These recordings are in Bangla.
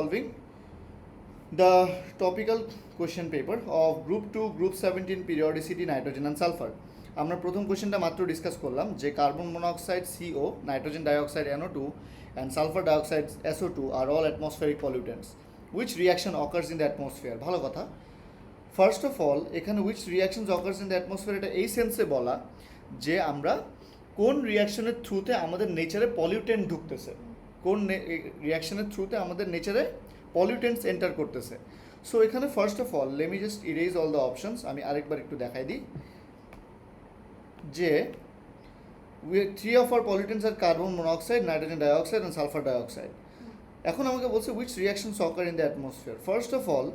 solving the topical question paper of group 2 group 17 periodicity nitrogen and sulfur. আমরা প্রথম কোশ্চেনটা মাত্র ডিসকাস করলাম যে carbon monoxide CO, nitrogen dioxide NO2 and sulfur dioxide SO2 are all atmospheric pollutants. Which reaction occurs in the atmosphere? ভালো কথা। ফার্স্ট অফ অল এখানে which reactions occurs in the atmosphere এটা এই সেন্সে বলা যে আমরা কোন রিয়াকশনের থ্রুতে আমাদের নেচারে পলিউটেন্ট ঢুকতেছে, কোন রিয়াকশনের থ্রুতে আমাদের নেচারে পলিউটেন্টস এন্টার করতেছে। সো এখানে first of all let me just erase all the options. আমি আরেকবার একটু দেখাই দিই যে three of our pollutants are carbon monoxide, nitrogen dioxide and sulphur dioxide. এখন আমাকে বলছে which reactions occur in the atmosphere. First of all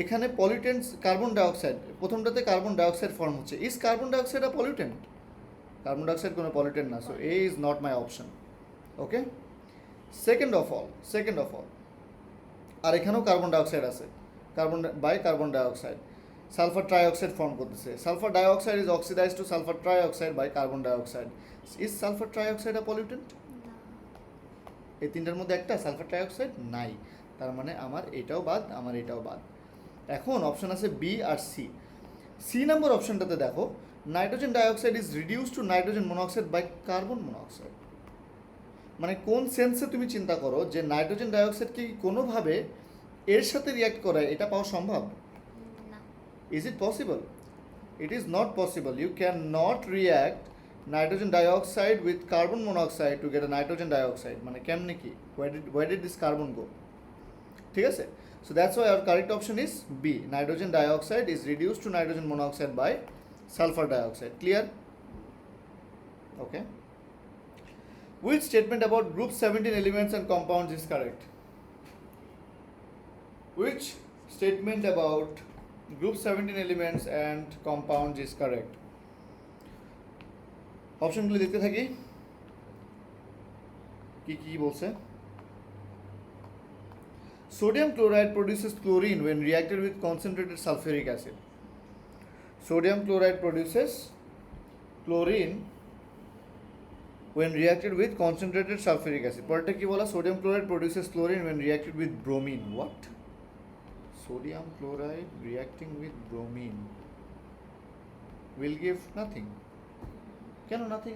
এখানে পলিউটেন্টস কার্বন ডাইঅক্সাইড, প্রথমটাতে কার্বন ডাইঅক্সাইড ফর্ম হচ্ছে। Is carbon dioxide a pollutant? Carbon dioxide কোনো পলিউটেন্ট না, so A is not my option. Okay, second of all আর এখানেও কার্বন ডাইঅক্সাইড আছে, carbon dioxide sulphur trioxide form করতেছে। Sulphur dioxide is oxidise to sulphur trioxide by carbon dioxide. Is sulphur trioxide a pollutant? এই তিনটার মধ্যে একটা সালফার ট্রাইঅক্সাইড নাই, তার মানে আমার এটাও বাদ, আমার এটাও বাদ। এখন অপশন আছে বি আর সি। সি নাম্বার অপশনটাতে দেখো nitrogen dioxide is reduce to nitrogen monoxide by carbon monoxide. মানে কোন সেন্সে তুমি চিন্তা করো যে নাইট্রোজেন ডাইঅক্সাইড কি কোনোভাবে এর সাথে রিয়াক্ট করায় এটা পাওয়া সম্ভব? Is it possible? It is not possible. You can not react nitrogen dioxide with carbon monoxide to get a nitrogen dioxide. মানে কেমনে কি, where did this carbon go? ঠিক আছে, so that's why our correct option is B. Nitrogen dioxide is reduced to nitrogen monoxide by sulfur dioxide. Clear? Okay. Which statement about group 17 elements and compounds is correct? Which statement about group 17 elements and compounds is correct? অপশনগুলো দেখতে থাকি কি কি বলছে। Sodium chloride produces chlorine when reacted with concentrated sulfuric acid. Sodium chloride produces chlorine when reacted with concentrated sulfuric acid. পরেরটা কি বলা? Sodium chloride produces chlorine when reacted with bromine. What? Sodium chloride reacting with bromine will give nothing. কেন nothing?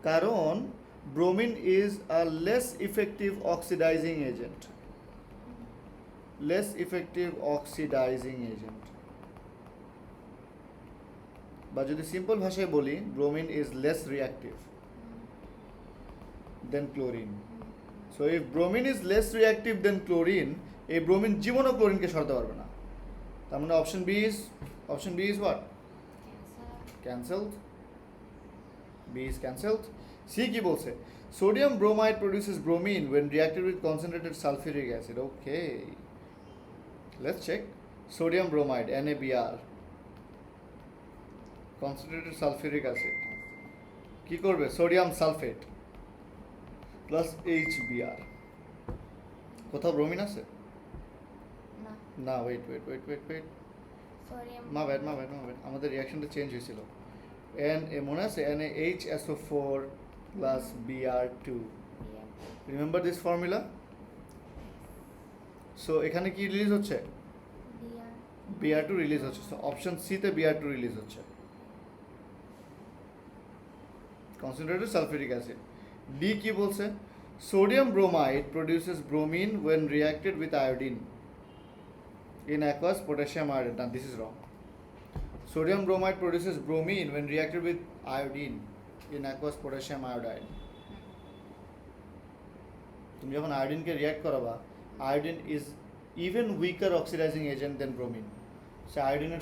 কারণ bromine is a less effective oxidizing agent. বা যদি সিম্পল ভাষায় বলি, bromine is less reactive than chlorine. So if bromine is less reactive than chlorine, এই bromine জীবনও ক্লোরিনকে সরাতে পারবে না। তার মানে option B is what? Cancelled. B is cancelled. C কি বলছে? Sodium bromide produces bromine when reacted with concentrated sulfuric acid. Okay, let's check. Sodium bromide, NaBr, concentrated sulfuric acid কি করবে? Sodium sulphate plus HBr। কোথাও ব্রোমিন আছে? না, ওয়েট, মা ব্যাড, আমাদের রিয়াকশনটা চেঞ্জ হয়েছিল। মনে আছে NaHSO4 plus Br2. Remember this formula? So এখানে কি রিলিজ হচ্ছে? Br2 রিলিজ হচ্ছে। সো অপশন সি তে Br2 রিলিজ হচ্ছে, concentrated sulfuric acid. D কি বলছে? Sodium bromide produces bromine when reacted with iodine in aqueous potassium iodide. Now this is wrong. Sodium bromide produces bromine when reacted with iodine in aqueous potassium iodide. তুমি যখন আয়োডিনকে রিয়াক্ট করাবা, iodine is even weaker oxidising agent than bromine. সে আয়োডিনের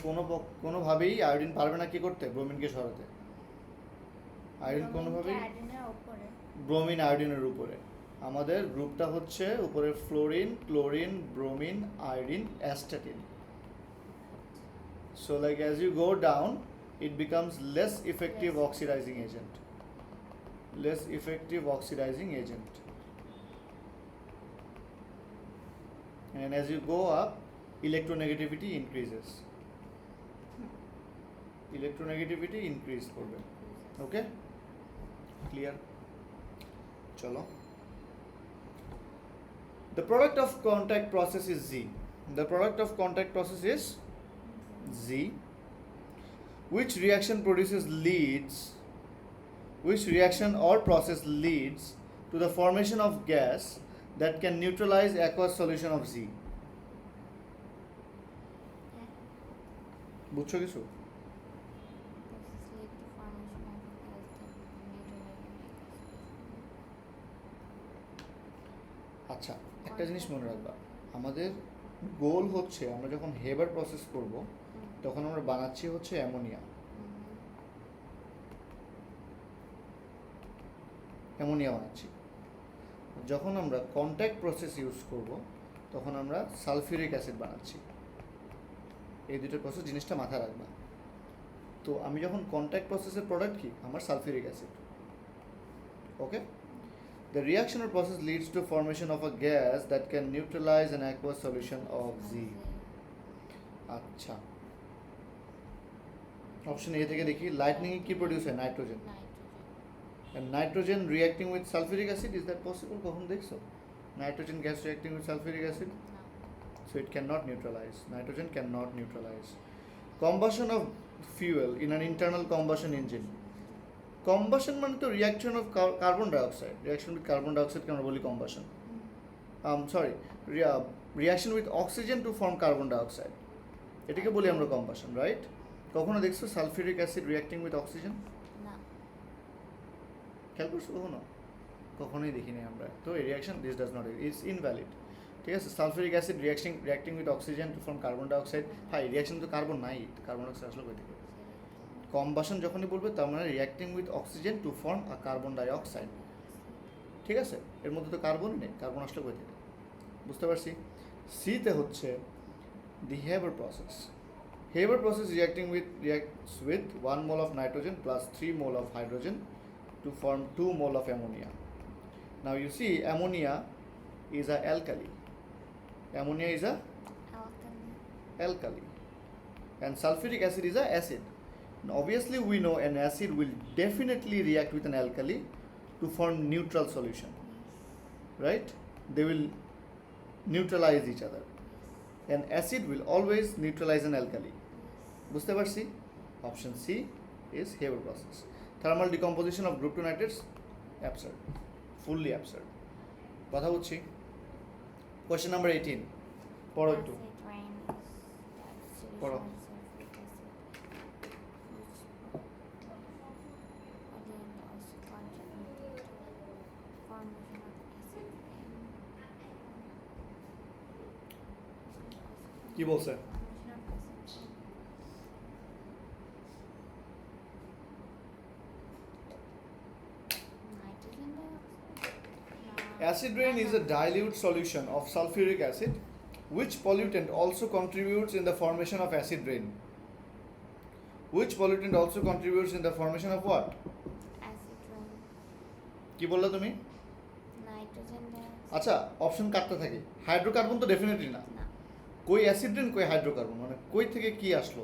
কোনোভাবেই আয়োডিন পারবে না কি করতে? ব্রোমিনকে সরাতে। আয়োডিন কোনোভাবেই, ব্রোমিন আয়োডিনের উপরে। আমাদের গ্রুপটা হচ্ছে উপরে fluorine, chlorine, bromine, iodine, astatine. So like as you go down, it becomes less effective oxidizing agent. And as you go up, electronegativity increases. Increase করবে। Okay? Clear? চলো The product of contact process is Z. The product of contact process is Z. Which reaction or process leads to the formation of gas that can neutralize aqueous solution of Z? বুঝছো কিছু? আচ্ছা, একটা জিনিস মনে রাখবা, আমাদের গোল হচ্ছে আমরা যখন হেবার প্রসেস করব তখন আমরা বানাচ্ছি হচ্ছে অ্যামোনিয়া বানাচ্ছি। যখন আমরা কন্ট্যাক্ট প্রসেস ইউজ করব তখন আমরা সালফিউরিক অ্যাসিড বানাচ্ছি। এই দুটো প্রসেস জিনিসটা মাথায় রাখবা। তো আমি যখন কন্ট্যাক্ট প্রসেসের প্রোডাক্ট কি, আমার sulphuric acid. Okay, the reaction or process leads to formation of a gas that can neutralize an aqueous solution of Z. আচ্ছা, অপশন এ থেকে দেখি, লাইটনিং কি প্রডিউস হয়? Nitrogen. and nitrogen reacting with sulfuric acid, is that possible? কখন দেখছো nitrogen gas reacting with sulfuric acid? So it cannot neutralize. Nitrogen cannot neutralize. Combustion of fuel in an internal combustion engine. Combustion মানে তো reaction of carbon dioxide. Reaction with carbon dioxide কে আমরা বলি combustion. Reaction with oxygen to form carbon dioxide. এটাকে বলি আমরা combustion, right? কখনো দেখছো sulfuric acid reacting with oxygen? না। খেয়াল করছো কখনো? কখনোই দেখিনি আমরা। তো এই reaction this does not, is invalid. ঠিক আছে, sulphuric acid reacting with oxygen to form carbon dioxide. হ্যাঁ, রিয়াকশন তো কার্বন নাই, কার্বন ডাইঅক্সাইড আসলে কই থেকে? কম্বাসন যখনই বলবে তার মানে reacting with oxygen to form a carbon dioxide. ঠিক আছে, এর মধ্যে তো কার্বন নেই, কার্বন আসলে কই থেকে? বুঝতে পারছি। সিতে হচ্ছে the Haber process. Haber process reacts with 1 mole of nitrogen plus 3 mole of hydrogen to form 2 mole of ammonia. Now you see ammonia is a alkali. Ammonia is a alkali and sulfuric acid is a acid. Now obviously we know an acid will definitely react with an alkali to form neutral solution, right? They will neutralize each other. An acid will always neutralize an alkali. বুঝতে পারছি? Option C is Haber process. Thermal decomposition of group 2 nitrates, absurd, fully absurd. কথা বলছি। Question number 18. পড়ো একটু। পড়ো। কি বলছে? Acid rain is a dilute solution of sulfuric acid. Which pollutant also contributes in the formation of acid rain? Which pollutant also contributes in the formation of what? Acid rain. কি বললা তুমি? Nitrogen dioxide. আচ্ছা, অপশন কাটতে থাকি। হাইড্রোকার্বন তো ডেফিনেটলি না। না। কই অ্যাসিড রেন, কই হাইড্রোকার্বন, মানে কই থেকে কি আসলো?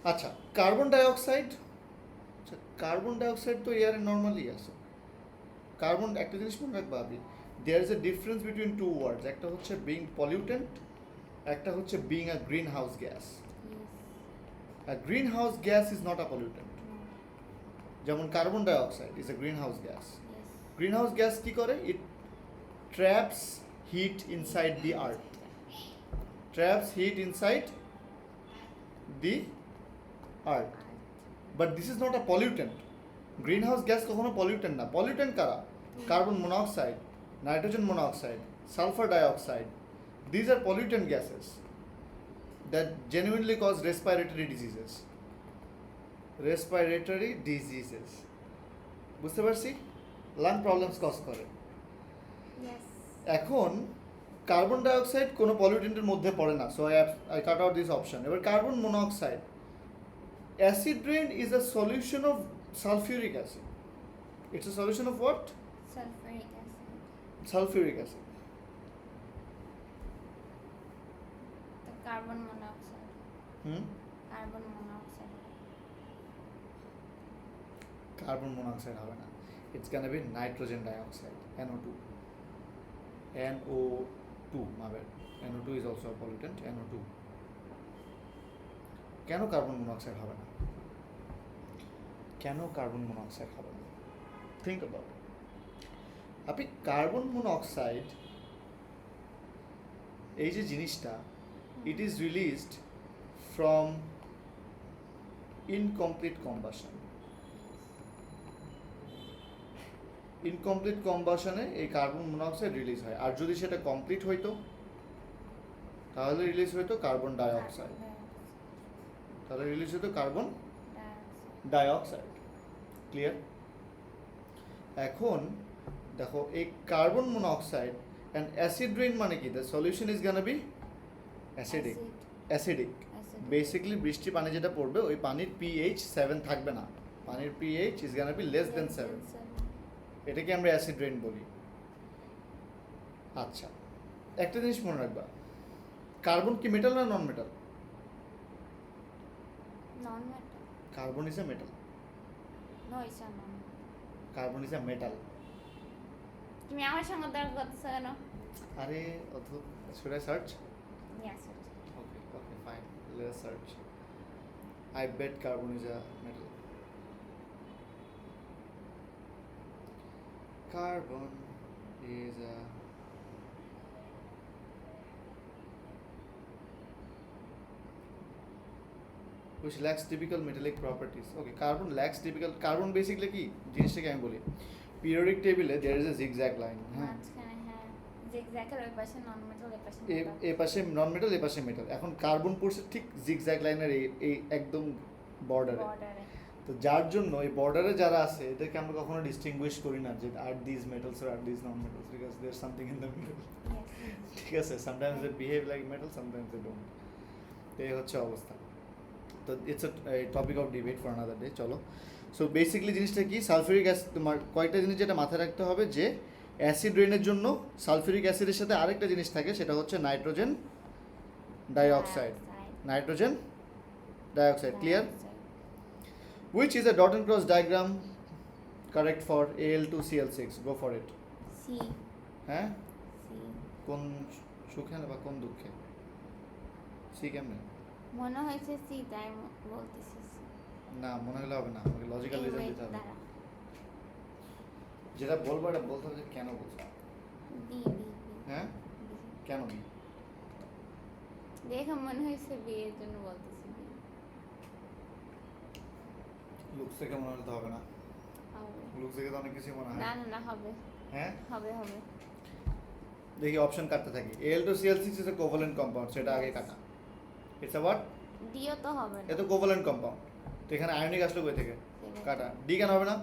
আচ্ছা, কার্বন ডাইঅক্সাইড। আচ্ছা, কার্বন ডাইঅক্সাইড তো এয়ারে নর্মালি আছে। কার্বন, একটা জিনিস মনে রাখবা আপনি, there is a difference between two words. একটা হচ্ছে বিং পলিউটেন্ট, একটা হচ্ছে being a green house gas. Yes. A green house gas is not a pollutant. No. যেমন carbon dioxide is a green house gas. Yes. Green house gas কি করে? It traps heat inside the earth, traps heat inside the earth, but this is not a pollutant. Greenhouse gas কখনো pollutant না। pollutant কারা? carbon monoxide, nitrogen monoxide, sulfur dioxide. These are pollutant gases that genuinely cause respiratory diseases. বুঝতে পারছি? লাং প্রবলেমস কজ করে। Yes. এখন কার্বন ডাইঅক্সাইড কোনো পলিউটেন্টের মধ্যে পড়ে না, so I cut out this option. এবার carbon monoxide, acid rain is a solution of sulphuric acid. It's a solution of what? Sulfuric acid. Sulphuric acid. The carbon monoxide. Carbon monoxide. Carbon monoxide হবে না, it's can be nitrogen dioxide, NO2. NO2, my bad. NO2 is also a pollutant. NO2. কেন কার্বন মনোক্সাইড হবে না? কেন কার্বন মনোক্সাইড হবে না? Think about. আপনি কার্বন মনোক্সাইড এই যে জিনিসটা, it is released from incomplete combustion. Incomplete কম্বাশনে এই কার্বন মনোক্সাইড রিলিজ হয়, আর যদি সেটা কমপ্লিট হইতো তাহলে রিলিজ হইতো কার্বন ডাইঅক্সাইড। তাহলে রিলিজ হতো কার্বন ডাইঅক্সাইড। ক্লিয়ার? এখন দেখো এই carbon monoxide and acid rain মানে কি? The solution is Gaana B acidic. Acidic basically বৃষ্টি পানি যেটা পড়বে ওই পানির পিএইচ 7 থাকবে না, পানির pH is Gaana be less than 7। এটাকে আমরা অ্যাসিড রেইন বলি। আচ্ছা, একটা জিনিস মনে রাখবা, কার্বন কি মেটাল না নন metal? Non-metal. Carbon is a metal. No, it's a non. Carbon is a metal. তুমি আমার সঙ্গে তর্ক করতেছো কেন? আরে অদ্ভুত। Should I search? Yes, sir. Okay, okay, fine. Let's search. I bet carbon is a metal. Carbon is a which lacks typical metallic properties. Okay, carbon lacks typical. Carbon basically কি জিনিসটাকে আমি বলি, periodic table there is a zigzag line. হ্যাঁ, মাঝখানে হ্যাঁ জিগজ্যাগের ওই পাশে নন-মেটাল এই পাশে এ metal. পাশে নন মেটাল, এ পাশে মেটাল। এখন কার্বন পড়ছে ঠিক জিগজ্যাগ লাইনের এই একদম বর্ডারে। বর্ডারে তো যার জন্য এই বর্ডারে যারা আছে এদেরকে আমরা কখনো ডিস্টিংগুইশ করি না যে are this metals are this non metals, because there something in the middle. ঠিক আছে, sometimes they behave like metal, sometimes they don't. তো এই হচ্ছে অবস্থা। তো it's a topic of debate for another day. চলো, সো বেসিক্যালি জিনিসটা কি, সালফিউরিক অ্যাসিড, তোমার কয়েকটা জিনিস যেটা মাথায় রাখতে হবে যে অ্যাসিড রেইনের জন্য সালফিউরিক অ্যাসিডের সাথে আরেকটা জিনিস থাকে, সেটা হচ্ছে nitrogen dioxide. Nitrogen dioxide, clear? Which is a dot and cross diagram correct for Al2Cl6? Go for it. C হ্যাঁ, সি কোন সুখে না বা কোন দুঃখে? সি কেমনে? মনে হয়েছে সি তাই বলতেছি C। না, মনে হলে হবে না, আমাকে লজিক্যাল এই রিজন wait, দিতে হবে। দাঁড়া। যেটা বলবো এটা বলতে হবে যে কেন বলছো। বি বি হ্যাঁ, কেন বি? দেখে মনে হয়েছে বি এর জন্য বলতেছি বি। লুকস থেকে মনে হলে তো হবে না, হবে লুকস থেকে তো অনেক কিছু মনে হয়। না না না হবে হ্যাঁ, হবে হবে দেখি অপশন কাটতে থাকি। Al2Cl6 is a covalent compound, সেটা আগে কাটা। It's a what? ডিও তো হবে এ না তো কোভালেন্ট কম্পাউন্ড। তো এখানে আয়নিক আসলো কই থেকে? কাটা। ডি কেন হবে না?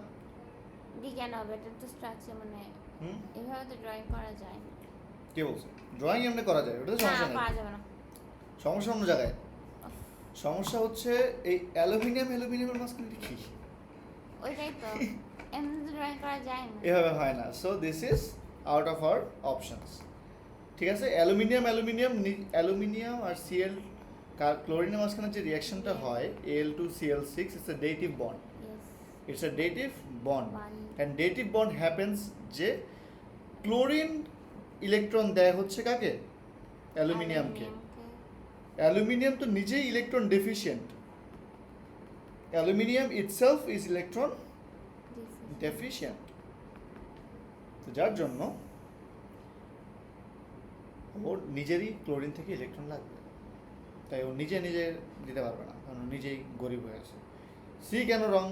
ডি কেন হবে? এটা তো স্ট্রাকচার মানে হুম, এভাবে তো ড্রয়িং করা যায় না। কে বলছে? ড্রয়িং এমনি করা যায়, ওটা তো সমস্যা না নেই। পারা যাবে না। সমস্যা অন্য জায়গায়। সমস্যা হচ্ছে এই অ্যালুমিনিয়ামের মাঝখানে কি? ওইটাই তো এমনি তো ড্রয়িং করা যায় না। এভাবে হয় না। So this is out of our options. ঠিক আছে, অ্যালুমিনিয়াম আর সিএল ক্লোরিনের মাঝখানে যে রিয়াকশনটা হয় Al2Cl6, it's a dative bond. Yes it's a dative bond. Bond. And dative bond happens যে ক্লোরিন ইলেকট্রন দেয় হচ্ছে কাকে? অ্যালুমিনিয়ামকে। অ্যালুমিনিয়াম তো নিজেই electron deficient. Aluminium itself is electron deficient. তো যার জন্য ওর নিজেরই ক্লোরিন থেকে ইলেকট্রন লাগবে, তাই ও নিজে দিতে পারবে না, কারণ ও নিজেই গরিব হয়ে আছে। সি কেন রং?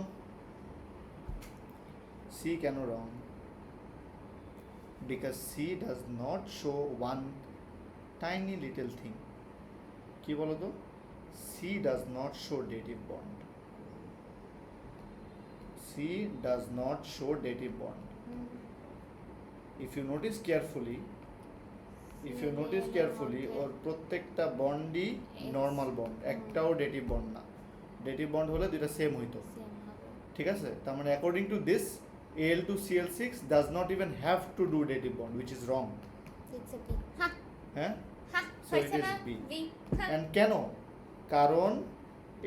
সি কেন wrong? Because C does not show one tiny little thing. কি বলো তো? C does not show dative bond. C does not show dative bond. If you notice carefully, ওর প্রত্যেকটা বন্ডই নর্মাল বন্ড, একটাও ডেটিভ বন্ড না। ডেটিভ বন্ড হলে দুইটা সেম হইতো। সেম হবে। ঠিক আছে, তার মানে according to this Al2Cl6 does not even have to do dative bond, which is wrong. It's B হ্যাঁ হ্যাঁ, হ্যাঁ So it হইছে is না B. বি হ্যাঁ অ্যান্ড কেন? কারণ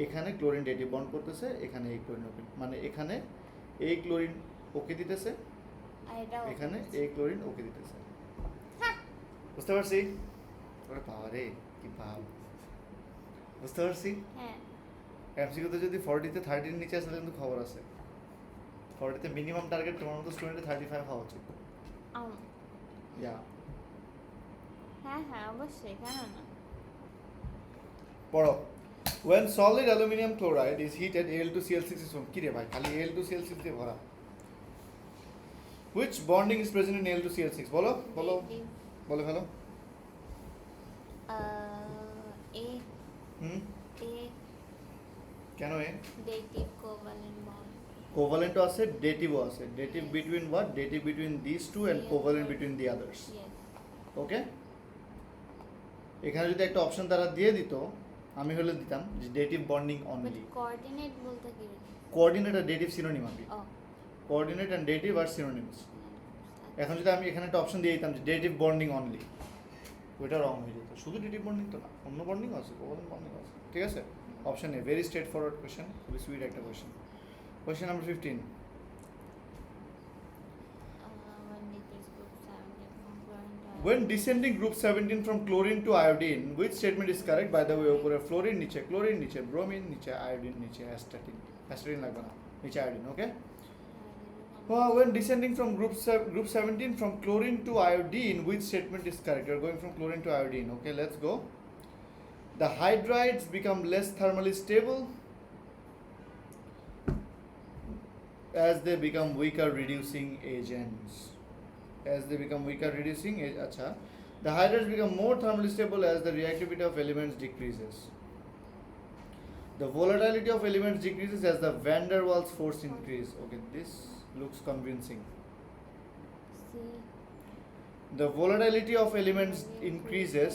এখানে ক্লোরিন ডেটিভ বন্ড করতেছে, এখানে এই ক্লোরিন ওকে, মানে এখানে এই ক্লোরিন ওকে দিতেছে, আর এটাও এখানে এই ক্লোরিন ওকে দিতেছে। হ্যাঁ বুঝতে পারছি? ওরে বাবা রে, কি ভাব! বুঝতে পারছি? হ্যাঁ এমসিকিউতে যদি 40-তে 30 নিচে আসলে কিন্তু খবর আছে। 40-তে মিনিমাম টার্গেট তোমার মতো স্টুডেন্টের 35 হওয়া উচিত। আম- ইয়া, হ্যাঁ হ্যাঁ অবশ্যই, কেন না? পড়ো। When solid aluminum chloride is heated, Al2Cl6 is formed. কি রে ভাই, খালি Al2Cl6 দিয়ে ভরা। Which bonding is present in Al2Cl6? বলো বলো Dative, বলে ফেলো। A হুম, A কেন এ? dative covalent bond. কোভালেন্টও আছে, ডেটিভও আছে। Dative Yes. Between what? Dative between this two and Three covalent others. Between the others. Yes. Okay, এখানে যদি একটা অপশন তারা দিয়ে দিত, আমি হলে দিতাম যে dative bonding But only. coordinate বলতে কি বোঝায়? কোঅর্ডিনেট আর ডেটিভ সিনোনিম হবে। ও coordinate and dative are synonyms. এখন যদি আমি এখানে একটা অপশন দিয়ে দিতাম যে ডেটিভ বন্ডিং অনলি, ওইটা রং হয়ে যেত। শুধু ডেটিভ বন্ডিং তো না, অন্য বন্ডিং আছে, কোভালেন্ট বন্ডিং আছে। ঠিক আছে, option A, very straight forward question, খুবই সুইট একটা question. Question number 15। when When it is group 17 from chlorine to descending group 17 from chlorine to iodine, which statement is correct? By the way, উপরে ফ্লোরিন নিচে ক্লোরিন নিচে ব্রোমিন নিচে আয়োডিন নিচে অ্যাস্টাটিন, অ্যাস্টাটিন লাগবে না, নিচে iodine. Okay, when descending from group 17 from chlorine to iodine, which statement is correct? You're going from chlorine to iodine. Okay, let's go. The hydrides become less thermally stable as they become weaker reducing agents. As they become weaker reducing acha, the hydrides become more thermally stable as the reactivity of elements decreases. The volatility of elements decreases as the van der Waals force increase. Okay, this looks convincing. see The volatility of elements increases.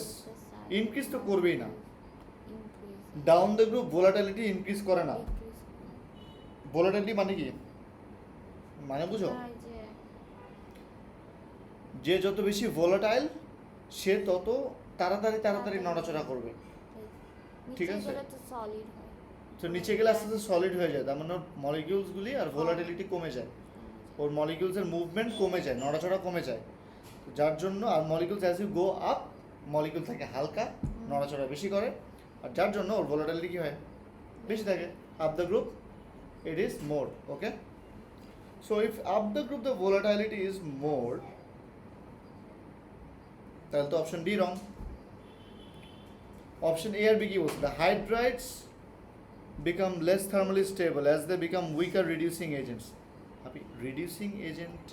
Increase তো করবেই না। Down the group volatility increase করে না। Volatility মানে কি? মানে বুঝো? যে যত বেশি ভোলাটাইল সে তত তাড়াতাড়ি নড়াচড়া করবে। ঠিক আছে? সলিড হয়, তো নিচে গেলে আস্তে আস্তে সলিড হয়ে যায়, তার মানে মলিকিউলসগুলি আর ভোলাটিলিটি কমে যায়, ওর মলিকিউলসের মুভমেন্ট কমে যায়, নড়াচড়া কমে যায়। তো যার জন্য আর molecules as you go up, molecule থাকে হালকা, নড়াচড়া বেশি করে, আর যার জন্য ওর ভোলাটিলিটি কী হয়? বেশি থাকে। Up the group it is more. Okay, so if up the group the volatility is more, তাহলে তো option D wrong. Option A আর বি কি বলছে? The hydrides become less thermally stable as they become weaker reducing agents. Happy reducing agent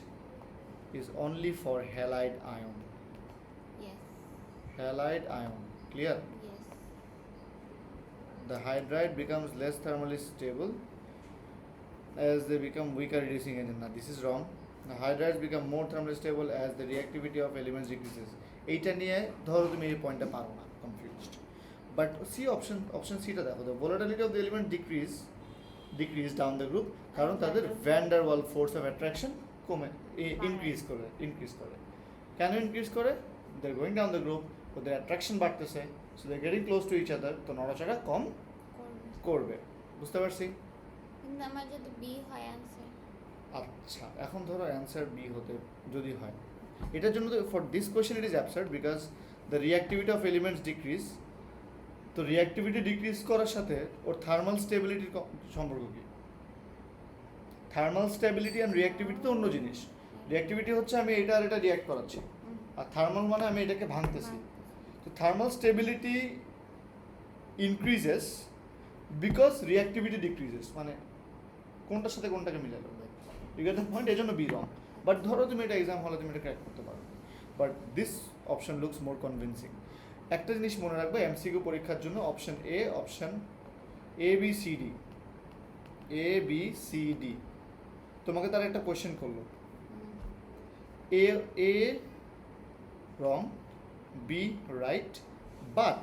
is only for halide ion. yes Halide ion. Clear? yes The hydride becomes less thermally stable as they become weaker reducing agent. Now this is wrong. The hydrides become more thermally stable as the reactivity of elements decreases. এইটা নিয়ে ধরো তুমি এই পয়েন্টটা পারো না, কনফিউজড। বাট সি অপশন সিটা দেখো, the volatility of the element decrease down the group, কারণ তাদের van der Waal force of attraction কমে ইনক্রিজ করে। কেন ইনক্রিজ করে? They are going down the group, ওদের অ্যাট্রাকশন বাড়তেছে, so they getting close to each other, তো নড়াচড়া কম করবে। করবে। বুঝতে পারছি? কিন্তু আমার যদি বি হয় অ্যান্সার, আচ্ছা, এখন ধরো অ্যান্সার বি হতে যদি হয়, এটার জন্য তো for this question it is absurd because the reactivity of elements decrease. তো রিঅ্যাক্টিভিটি ডিক্রিজ করার সাথে ওর থার্মাল স্টেবিলিটির সম্পর্ক কি? থার্মাল স্টেবিলিটি অ্যান্ড রিঅ্যাক্টিভিটি তো অন্য জিনিস। রিঅ্যাক্টিভিটি হচ্ছে আমি এটা আর এটা রিঅ্যাক্ট করাচ্ছি, আর থার্মাল মানে আমি এটাকে ভাঙতেছি। তো thermal stability increases because reactivity decreases, মানে কোনটার সাথে কোনটাকে মিলালো, ইউ গেট দ্য পয়েন্ট? এই জন্য বি রং। বাট ধরো তুমি এটা এক্সাম হলে তুমি এটা ক্র্যাক করতে পারো, but this option looks more convincing. একটা জিনিস মনে রাখবে এমসিকিউ পরীক্ষার জন্য, option A B C D, তোমাকে তারা একটা কোয়েশ্চেন করলো, A wrong, B right, but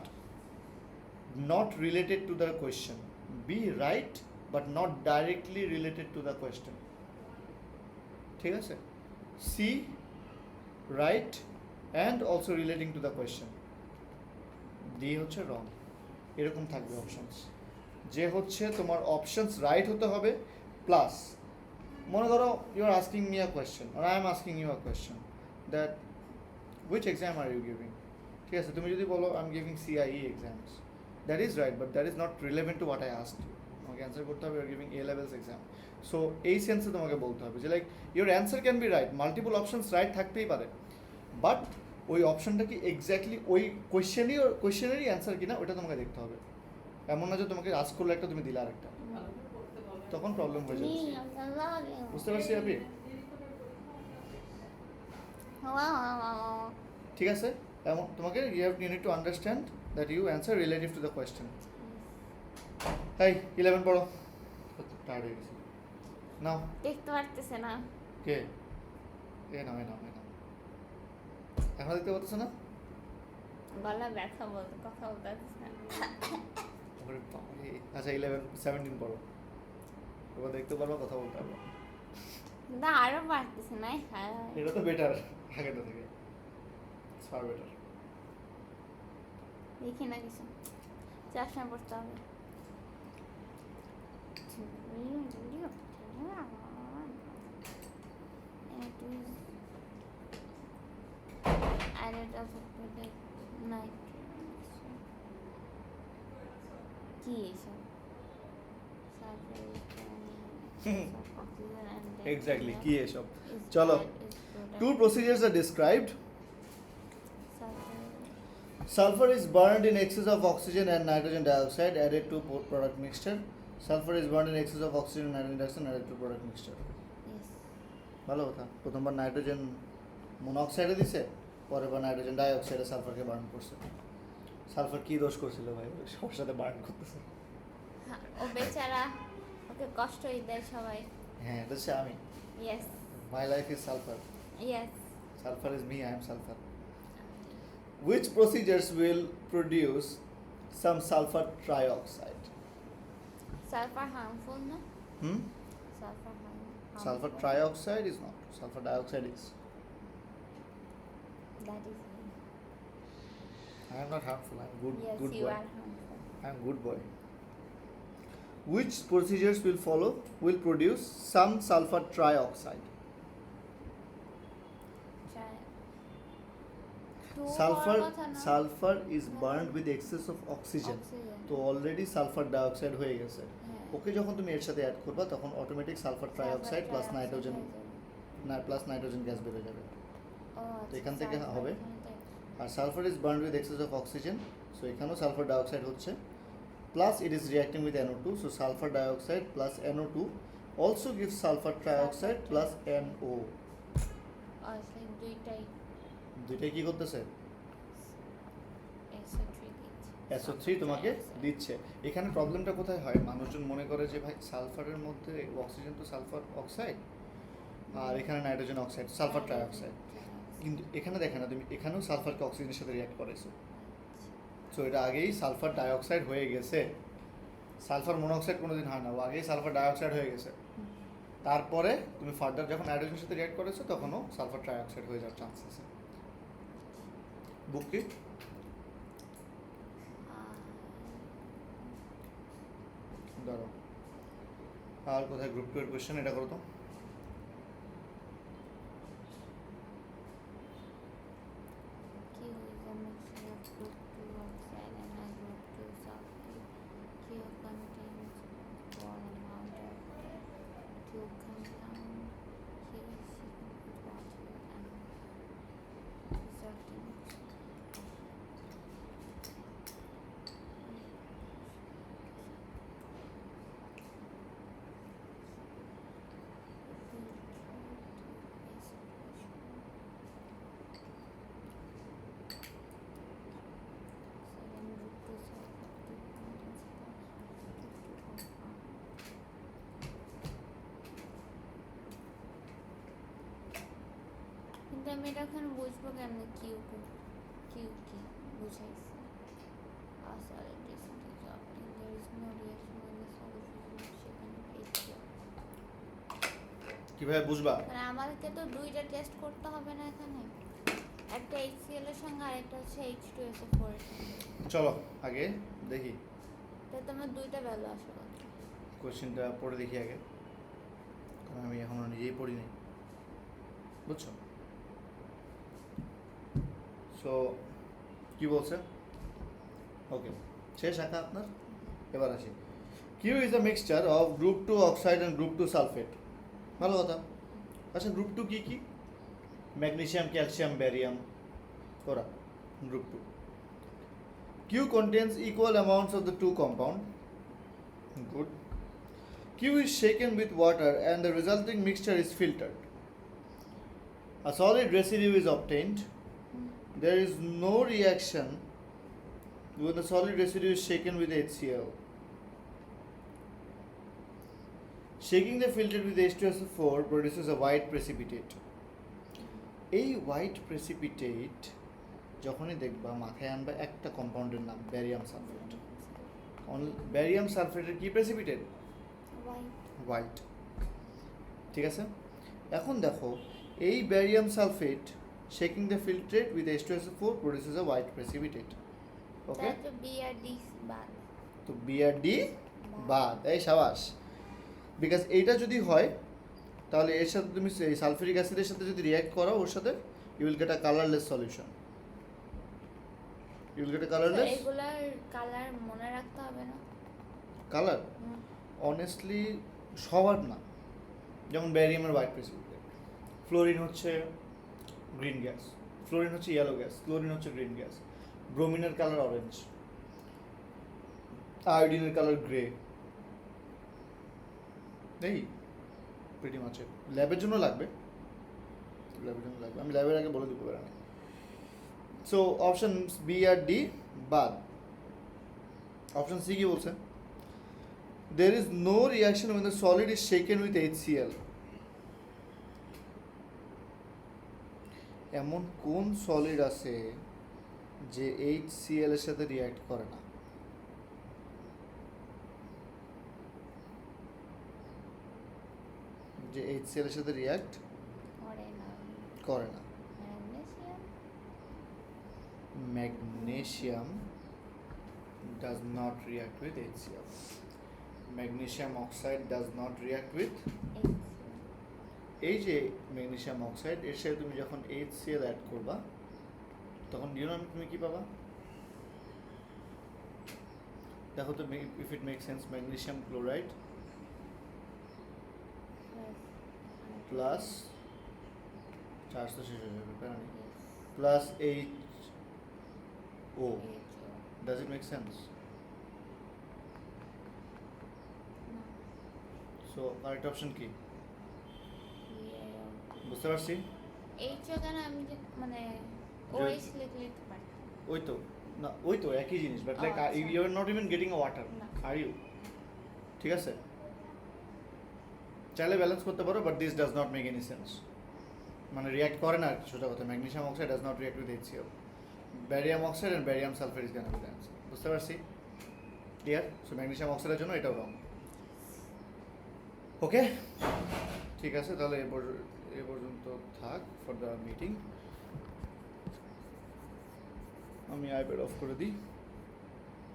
not related to the question, B right but not directly related to the question, ঠিক আছে? C right and also relating to the question, D হচ্ছে রং। এরকম থাকবে অপশনস, যে হচ্ছে তোমার অপশনস রাইট হতে হবে, প্লাস মনে করো you are asking me a question আর I am asking you a question that which exam are you giving? ঠিক আছে, তুমি যদি বলো I'm giving CIE exams, that is right, but that is not relevant to what I asked you. তোমাকে অ্যান্সার করতে হবে you're giving A levels exam. So এই সেন্সে তোমাকে বলতে হবে যে like your answer can be right, multiple options right থাকতেই পারে, বাট ওই অপশনটা কি এক্স্যাক্টলি ওই কোয়েশ্চেনেরই অ্যান্সার কিনা ওটা তোমাকে দেখতে হবে। এমন না যে তোমাকে আজ করলে একটা তুমি দিলে আরেকটা, তখন প্রবলেম হয়ে যাবে। বুঝতে পারছি আপনি? ঠিক আছে, এমন তোমাকে you need to understand that you answer relative to the question. এই 11 পড়ো, টায়ার্ড হয়ে গেছি। নাও দেখতে পারতেছে না। কে এ নাও এখন দেখতে পাচ্ছ না? গলা ব্যথা বলতে কথা বলতে পারতেছে না। ওরে বাবারে। আচ্ছা 17 পড়ো, এবার দেখতে পারবা, কথা বলতে পারবা। না আরো পারতেছে না। এটা তো বেটার আগেটা থেকে, ফার বেটার। দেখি না কিছু, চশমা পড়তে হবে। কি এসব? এক্স্যাক্টলি কি এসব? চলো, two procedures are described. Sulfur is burned in excess of oxygen and nitrogen dioxide added to product mixture. Sulfur is burned in excess of oxygen and nitrogen dioxide added to product mixture. ভালো কথা, প্রথমবার নাইট্রোজেন মনোক্সাইডে দিছে, পরের বার নাইট্রোজেন ডাইঅক্সাইডে সালফারকে বার্ন করছে। সালফার কি দোষ করছিল ভাই, সবার সাথে বার্ন করতেছে। ও বেচারা, ওকে কষ্টই দেয় সবাই। হ্যাঁ, এটা হচ্ছে আমি। Yes, my life is sulphur. Yes. Sulfur is me, I am sulfur. Which procedures will produce some sulfur trioxide? Sulphur harmful না? Hmm? Sulphur harmful. Sulfur trioxide is not. Sulfur dioxide is. That is I am not harmful. I am good. yes, Good you boy. are harmful. I am good boy. Which procedures will follow? Will produce some sulfur trioxide. Try. Two Sulfur হওয়ার কথা না? sulfur is burned with excess of oxygen. Oxygen. তো অলরেডি সালফার ডাইঅক্সাইড হয়ে গেছে। হ্যাঁ। ওকে যখন তুমি এর সাথে অ্যাড করবা তখন automatic sulphur trioxide plus Sulfur nitrogen trioxide হয়ে যাবে। গ্যাস বের হয়ে যাবে। ও, তো এখান থেকে sulfur হবে। এখানে থেকে। আর sulphur is burned with excess of oxygen, so এখানেও সালফার ডাইঅক্সাইড হচ্ছে, plus it is reacting with NO2, so sulphur dioxide plus NO2 also gives sulphur trioxide plus NO। আসলে দুইটাই দুইটাই কি করতেছে? SO3 দিচ্ছে। SO3 তোমাকে দিচ্ছে। এখানে প্রবলেমটা কোথায় হয়, মানুষজন মনে করে যে ভাই সালফারের মধ্যে অক্সিজেন তো সালফার অক্সাইড, আর এখানে নাইট্রোজেন অক্সাইড, সালফার ট্রাইঅক্সাইড। কিন্তু এখানে দেখে না, তুমি এখানেও সালফারকে অক্সিজেনের সাথে রিঅ্যাক্ট করেছো, সো এটা আগেই সালফার ডাইঅক্সাইড হয়ে গেছে। সালফার মনোক্সাইড কোনোদিন হয় না, ও আগেই সালফার ডাইঅক্সাইড হয়ে গেছে। তারপরে তুমি ফার্দার যখন নাইট্রোজেনের সাথে রিঅ্যাক্ট করেছো তখনও সালফার ট্রাইঅক্সাইড হয়ে যাওয়ার চান্স আছে। বুক কি ধরো, আর কোথায় গ্রুপ 2 এর কোয়েশ্চেন, এটা করো তো। Q is a mixture of group 2 oxide and a group 2 sulfate. Q contains small amount of the two compound K is equal to water and resulting কিন্তু আমি এটা এখন বুঝবো কেমনে কিউ কি বুঝাইছে আসলে ডিসিজ অফ there is no reaction in the solution সেখানে এইচসিএল। কিভাবে বুঝবা? মানে আমাদেরকে তো দুইটা টেস্ট করতে হবে না এখানে, একটা HCl এর সঙ্গে আরেকটা হচ্ছে H2SO4 এর সঙ্গে। চলো আগে দেখি তো তোমার দুইটা ভ্যালু আসবে। কোশ্চেনটা পড়ে দেখি আগে, কারণ আমি এখনো নিজেই পড়িনি, বুঝছো? সো কি বলছে? ওকে, শেষ আঁকা আপনার? এবার আসি। Q is a mixture of group two oxide and group two sulphate. ভালো কথা। আচ্ছা, গ্রুপ টু কী কী? ম্যাগনেসিয়াম, ক্যালসিয়াম, ব্যারিয়াম, ওরা group two. Q contains equal amounts of the two compound. Good. Q is shaken with water and the resulting mixture is filtered. A solid residue is obtained. There is no reaction when the solid residue is shaken with HCl. Shaking the filter with H2SO4 produces a white precipitate. এই হোয়াইট প্রেসিপিটেট যখনই দেখবা মাথায় আনবা একটা কম্পাউন্ডের নাম, ব্যারিয়াম সালফেট। ব্যারিয়াম সালফেটের কি প্রেসিপিটেট? হোয়াইট। ঠিক আছে, এখন দেখো এই barium sulphate shaking the filtrate with H2SO4 produces a white precipitate. Okay, তো BRD বাদ। তো বিআরডি বাদ, এই সাবাস। বিকজ এইটা যদি হয় তাহলে এর সাথে তুমি এই সালফিউরিক অ্যাসিডের সাথে যদি রিঅ্যাক্ট করো ওর সাথে, you will get a colourless solution. You will get a colourless. এগুলার কালার মনে রাখতে হবে না? কালার অনেস্টলি সবার না। যেমন ব্যারিয়ামের হোয়াইট প্রেসিপিটেট, ফ্লোরিন হচ্ছে গ্রিন গ্যাস, ফ্লোরিন হচ্ছে ইয়েলো গ্যাস, ক্লোরিন হচ্ছে গ্রিন গ্যাস, ব্রোমিনের কালার অরেঞ্জ, আয়োডিনের কালার গ্রে। এই প্রিটি মাছ ল্যাবের জন্য লাগবে, আমি ল্যাবের আগে বলে দিতে পারি। সো অপশন বি আর ডি বাদ। অপশন সি কি বলছে? There is no reaction when the solid is shaken with HCl. এমন কোন সলিড আছে যে HCl এর সাথে রিঅ্যাক্ট করে না? যে HCl এর সাথে রিঅ্যাক্ট করে না? Magnesium does not react with HCl. Magnesium oxide does not react with এই যে ম্যাগনেসিয়াম অক্সাইড, এর সাথে তুমি যখন HCl অ্যাড করবা তখন তুমি কি পাবা? দেখো তো, if it make sense, magnesium chloride plus, charge তো শেষ হয়ে যাবে কারণ plus HO। Does it make sense? So correct option কি? বুঝতে পারছি। এই জায়গায় আমি যে মানে ওএইচ লিখলে পারি। ওই তো না, ওই তো একই জিনিস, but like you are not even getting a water, are you? ঠিক আছে, চাইলে ব্যালেন্স করতে পারো, but this does not make any sense. মানে রিঅ্যাক্ট করে না আর কি, সোজা কথা। Magnesium oxide does not react with HCl. Barium oxide and barium sulphate is gonna be the answer. বুঝতে পারছি? ক্লিয়ার? সো ম্যাগনেসিয়াম অক্সাইডের জন্য এটাও রং। ওকে, ঠিক আছে, তাহলে এ পর্যন্ত থাক ফর দ্য মিটিং। আমি আইপ্যাড অফ করে দিই।